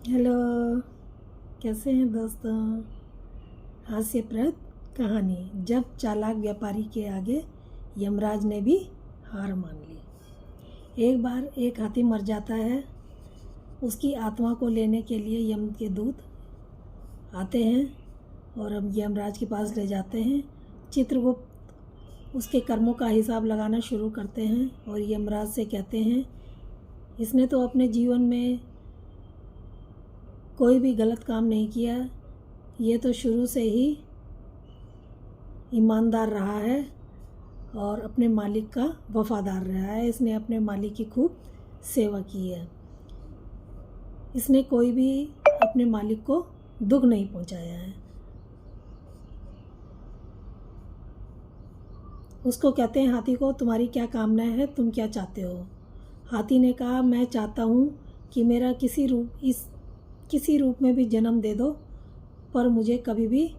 Hello, कैसे हैं दोस्तों। हास्यप्रद कहानी। जब चालाक व्यापारी के आगे यमराज ने भी हार मान ली। एक बार एक हाथी मर जाता है। उसकी आत्मा को लेने के लिए यम के दूत आते हैं और अब यमराज के पास ले जाते हैं। चित्रगुप्त उसके कर्मों का हिसाब लगाना शुरू करते हैं और यमराज से कहते हैं, इसने तो अपने जीवन में कोई भी गलत काम नहीं किया। ये तो शुरू से ही ईमानदार रहा है और अपने मालिक का वफादार रहा है। इसने अपने मालिक की खूब सेवा की है। इसने कोई भी अपने मालिक को दुख नहीं पहुंचाया है। उसको कहते हैं, हाथी को तुम्हारी क्या कामना है, तुम क्या चाहते हो। हाथी ने कहा, मैं चाहता हूँ कि मेरा किसी रूप में भी जन्म दे दो, पर मुझे कभी भी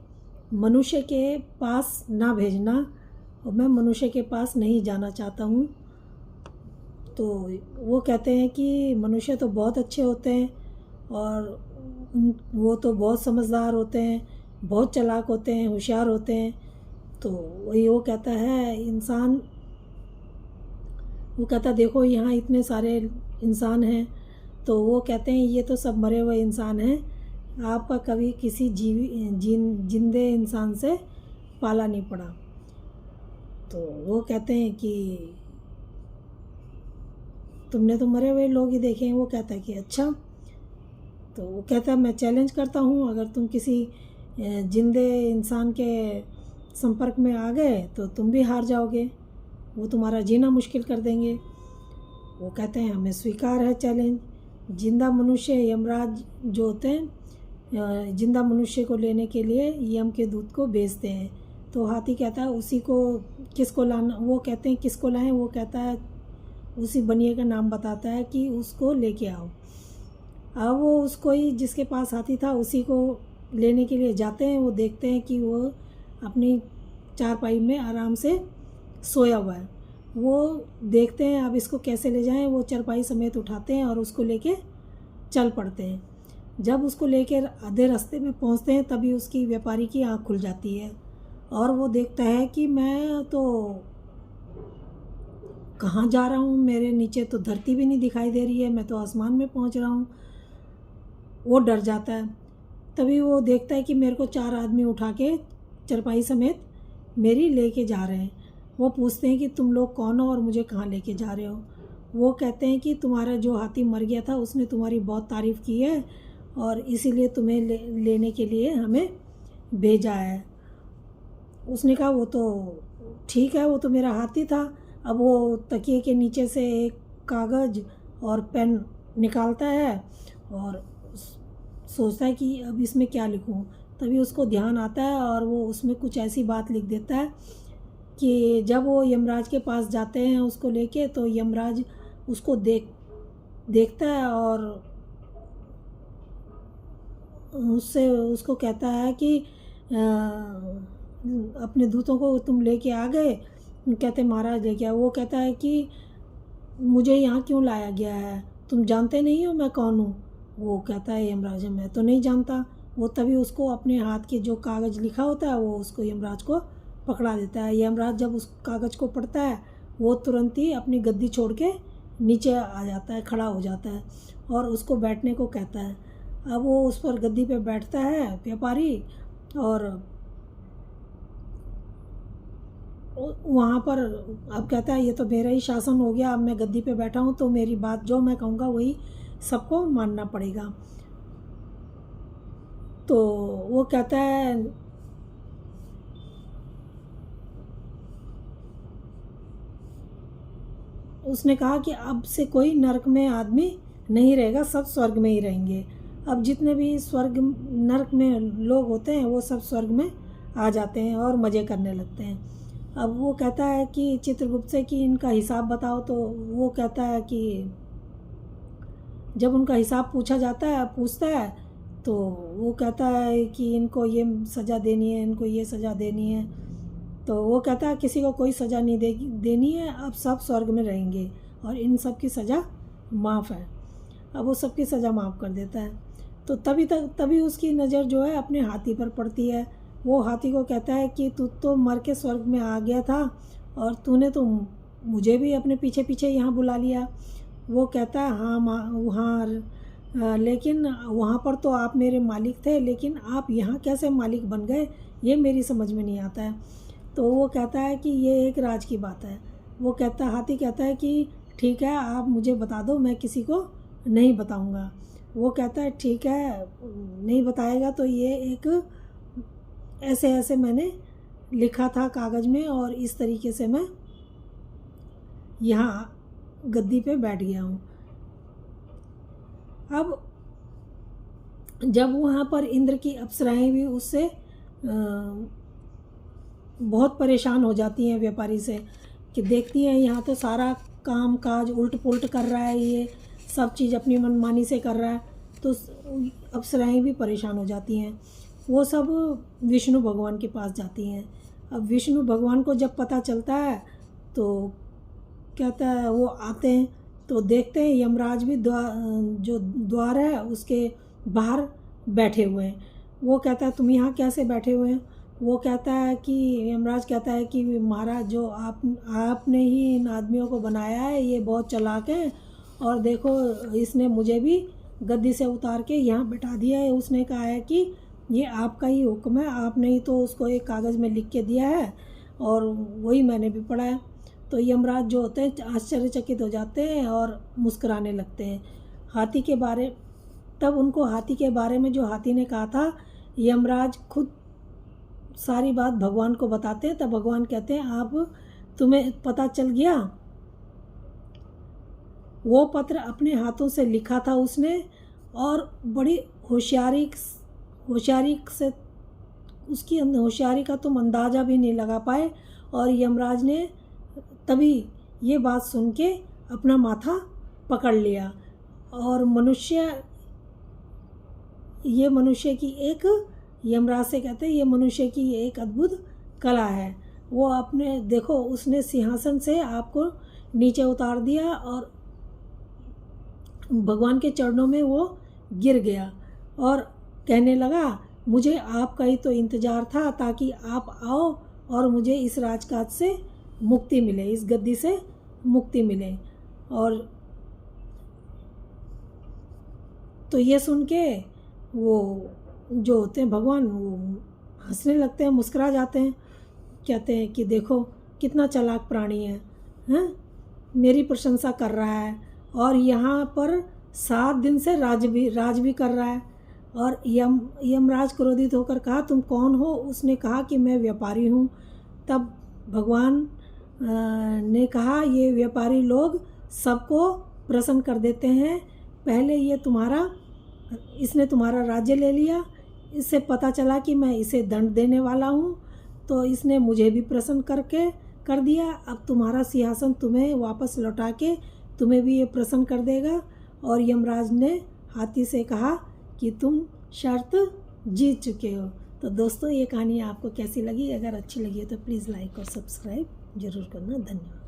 मनुष्य के पास ना भेजना और मैं मनुष्य के पास नहीं जाना चाहता हूँ। तो वो कहते हैं कि मनुष्य तो बहुत अच्छे होते हैं और वो तो बहुत समझदार होते हैं, बहुत चालाक होते हैं, होशियार होते हैं। तो वही वो कहता है, वो कहता देखो यहाँ इतने सारे इंसान हैं। तो वो कहते हैं, ये तो सब मरे हुए इंसान हैं, आपका कभी किसी जिंदे इंसान से पाला नहीं पड़ा। तो वो कहते हैं कि तुमने तो मरे हुए लोग ही देखे हैं। वो कहता है कि अच्छा। तो वो कहता है, मैं चैलेंज करता हूँ, अगर तुम किसी जिंदे इंसान के संपर्क में आ गए तो तुम भी हार जाओगे, वो तुम्हारा जीना मुश्किल कर देंगे। वो कहते हैं, हमें स्वीकार है चैलेंज। जिंदा मनुष्य यमराज जो होते हैं जिंदा मनुष्य को लेने के लिए यम के दूत को भेजते हैं। तो हाथी कहता है, उसी को किसको लाना। वो कहते हैं, किसको लाएं। वो कहता है, उसी बनिए का नाम बताता है कि उसको लेके आओ। अब वो उसको ही, जिसके पास हाथी था, उसी को लेने के लिए जाते हैं। वो देखते हैं कि वो अपनी चारपाई में आराम से सोया हुआ है। वो देखते हैं अब इसको कैसे ले जाएं। वो चारपाई समेत उठाते हैं और उसको लेके चल पड़ते हैं। जब उसको लेकर आधे रास्ते में पहुंचते हैं तभी उसकी व्यापारी की आँख खुल जाती है और वो देखता है कि मैं तो कहाँ जा रहा हूँ, मेरे नीचे तो धरती भी नहीं दिखाई दे रही है, मैं तो आसमान में पहुँच रहा हूँ। वो डर जाता है। तभी वो देखता है कि मेरे को 4 आदमी उठा के चारपाई समेत मेरी लेके जा रहे हैं। वो पूछते हैं कि तुम लोग कौन हो और मुझे कहाँ लेके जा रहे हो। वो कहते हैं कि तुम्हारा जो हाथी मर गया था उसने तुम्हारी बहुत तारीफ़ की है और इसीलिए तुम्हें लेने के लिए हमें भेजा है। उसने कहा, वो तो ठीक है, वो तो मेरा हाथी था। अब वो तकिए के नीचे से एक कागज़ और पेन निकालता है और सोचता है कि अब इसमें क्या लिखूं। तभी उसको ध्यान आता है और वो उसमें कुछ ऐसी बात लिख देता है कि जब वो यमराज के पास जाते हैं उसको लेके, तो यमराज उसको देखता है और उसको कहता है कि अपने दूतों को तुम लेके आ गए। कहते, महाराज लेके आ। वो कहता है कि मुझे यहाँ क्यों लाया गया है, तुम जानते नहीं हो मैं कौन हूँ। वो कहता है, यमराज मैं तो नहीं जानता। वो तभी उसको अपने हाथ के जो कागज़ लिखा होता है वो उसको यमराज को पकड़ा देता है। यमराज जब उस कागज़ को पढ़ता है वो तुरंत ही अपनी गद्दी छोड़ के नीचे आ जाता है, खड़ा हो जाता है और उसको बैठने को कहता है। अब वो उस पर गद्दी पे बैठता है व्यापारी और वहाँ पर अब कहता है, ये तो मेरा ही शासन हो गया, अब मैं गद्दी पे बैठा हूँ तो मेरी बात जो मैं कहूँगा वही सबको मानना पड़ेगा। तो वो कहता है, उसने कहा कि अब से कोई नरक में आदमी नहीं रहेगा, सब स्वर्ग में ही रहेंगे। अब जितने भी स्वर्ग नरक में लोग होते हैं वो सब स्वर्ग में आ जाते हैं और मज़े करने लगते हैं। अब वो कहता है कि चित्रगुप्त से कि इनका हिसाब बताओ। तो वो कहता है कि जब उनका हिसाब पूछता है तो वो कहता है कि इनको ये सज़ा देनी है, इनको ये सज़ा देनी है। तो वो कहता है, किसी को कोई सज़ा नहीं देनी है, अब सब स्वर्ग में रहेंगे और इन सब की सज़ा माफ़ है। अब वो सबकी सज़ा माफ़ कर देता है। तो तभी उसकी नज़र जो है अपने हाथी पर पड़ती है। वो हाथी को कहता है कि तू तो मर के स्वर्ग में आ गया था और तूने तो मुझे भी अपने पीछे पीछे यहाँ बुला लिया। वो कहता है हाँ हाँ, लेकिन वहाँ पर तो आप मेरे मालिक थे, लेकिन आप यहाँ कैसे मालिक बन गए, ये मेरी समझ में नहीं आता है। तो वो कहता है कि ये एक राज की बात है। हाथी कहता है कि ठीक है, आप मुझे बता दो, मैं किसी को नहीं बताऊँगा। वो कहता है ठीक है, नहीं बताएगा तो ये एक ऐसे ऐसे मैंने लिखा था कागज़ में और इस तरीके से मैं यहाँ गद्दी पे बैठ गया हूँ। अब जब वहाँ पर इंद्र की अप्सराएं भी उससे बहुत परेशान हो जाती हैं व्यापारी से, कि देखती हैं यहाँ तो सारा काम काज उल्ट पुल्ट कर रहा है, ये सब चीज़ अपनी मनमानी से कर रहा है। तो अप्सराएं भी परेशान हो जाती हैं। वो सब विष्णु भगवान के पास जाती हैं। अब विष्णु भगवान को जब पता चलता है तो कहता है, वो आते हैं तो देखते हैं यमराज भी जो द्वार है उसके बाहर बैठे हुए हैं। वो कहता है तुम यहाँ कैसे बैठे हुए हैं? वो कहता है कि यमराज कहता है कि महाराज, जो आपने ही इन आदमियों को बनाया है, ये बहुत चालाक है और देखो इसने मुझे भी गद्दी से उतार के यहाँ बिठा दिया है। उसने कहा है कि ये आपका ही हुक्म है, आपने ही तो उसको एक कागज़ में लिख के दिया है और वही मैंने भी पढ़ा है। तो यमराज जो होते हैं आश्चर्यचकित हो जाते हैं और मुस्कुराने लगते हैं। तब उनको हाथी के बारे में जो हाथी ने कहा था, यमराज खुद सारी बात भगवान को बताते हैं। तब भगवान कहते हैं आप तुम्हें पता चल गया? वो पत्र अपने हाथों से लिखा था उसने और बड़ी होशियारी से उसकी होशियारी का तुम अंदाज़ा भी नहीं लगा पाए। और यमराज ने तभी ये बात सुन के अपना माथा पकड़ लिया। और ये मनुष्य की एक, यमराज से कहते हैं ये मनुष्य की एक अद्भुत कला है। वो अपने देखो उसने सिंहासन से आपको नीचे उतार दिया और भगवान के चरणों में वो गिर गया और कहने लगा मुझे आपका ही तो इंतज़ार था, ताकि आप आओ और मुझे इस राजकाज से मुक्ति मिले, इस गद्दी से मुक्ति मिले। और तो ये सुन के वो जो होते हैं भगवान, वो हंसने लगते हैं, मुस्कुरा जाते हैं, कहते हैं कि देखो कितना चालाक प्राणी है, हैं? मेरी प्रशंसा कर रहा है और यहाँ पर 7 दिन से राज भी कर रहा है। और यमराज क्रोधित होकर कहा तुम कौन हो? उसने कहा कि मैं व्यापारी हूँ। तब भगवान ने कहा ये व्यापारी लोग सबको प्रसन्न कर देते हैं। पहले इसने तुम्हारा राज्य ले लिया, इससे पता चला कि मैं इसे दंड देने वाला हूँ, तो इसने मुझे भी प्रसन्न कर दिया। अब तुम्हारा सिंहासन तुम्हें वापस लौटा के तुम्हें भी ये प्रसन्न कर देगा। और यमराज ने हाथी से कहा कि तुम शर्त जीत चुके हो। तो दोस्तों ये कहानी आपको कैसी लगी? अगर अच्छी लगी है तो प्लीज़ लाइक और सब्सक्राइब ज़रूर करना। धन्यवाद।